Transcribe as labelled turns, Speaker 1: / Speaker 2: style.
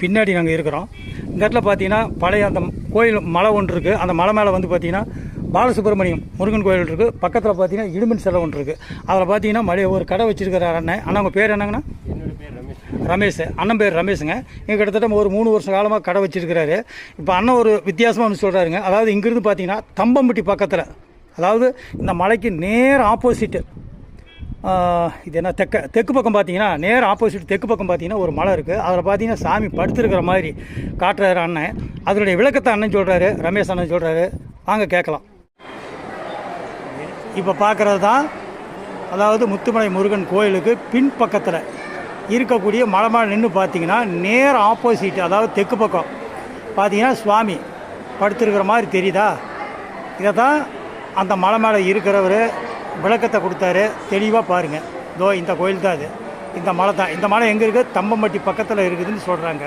Speaker 1: பின்னாடி நாங்கள் இருக்கிறோம். இந்த இடத்துல பார்த்தீங்கன்னா பழைய அந்த கோயில் மலை ஒன்று இருக்குது. அந்த மலை மேலே வந்து பார்த்தீங்கன்னா பாலசுப்ரமணியம் முருகன் கோயில் இருக்குது. பக்கத்தில் பார்த்தீங்கன்னா இடுமன் சிலை ஒன்று இருக்குது. அதில் பார்த்தீங்கன்னா ஒரு கடை வச்சுருக்கிறார் அண்ணன். அண்ணா உங்கள் பேர் என்னங்கண்ணா?
Speaker 2: என்னோட பேர் ரமேஷ்.
Speaker 1: ரமேஷ். அண்ணன் பேர் ரமேஷுங்க. இங்கே கிட்டத்தட்ட ஒரு 3 வருஷ காலமாக கடை வச்சுருக்கிறாரு. இப்போ அண்ணன் ஒரு வித்தியாசமாக ஒன்று சொல்கிறாருங்க. அதாவது இங்கேருந்து பார்த்தீங்கன்னா தம்பம்பட்டி பக்கத்தில், அதாவது இந்த மலைக்கு நேர் ஆப்போசிட்டு, இது என்ன தெற்கு பக்கம் பார்த்தீங்கன்னா நேர் ஆப்போசிட் தெற்கு பக்கம் பார்த்தீங்கன்னா ஒரு மலை இருக்குது. அதில் பார்த்தீங்கன்னா சாமி படுத்துருக்கிற மாதிரி காட்டுறாரு அண்ணன். அதனுடைய விளக்கத்தை அண்ணன் சொல்கிறாரு, ரமேஷ் அண்ணன் சொல்கிறாரு. வாங்க கேட்கலாம். இப்போ பார்க்குறது தான் அதாவது முத்துமலை முருகன் கோயிலுக்கு பின்பக்கத்தில் இருக்கக்கூடிய மலை மேலே நின்று பார்த்தீங்கன்னா நேர் ஆப்போசிட், அதாவது தெற்கு பக்கம் பார்த்தீங்கன்னா சுவாமி படுத்துருக்கிற மாதிரி தெரியுதா? இதை தான் அந்த மலை மேலே இருக்கிறவர் விளக்கத்தை கொடுத்தாரு. தெளிவாக பாருங்கள். இதோ இந்த கோயில் தான் அது. இந்த மலை தான். இந்த மலை எங்கே இருக்குது? தம்பம்பட்டி பக்கத்தில் இருக்குதுன்னு சொல்கிறாங்க.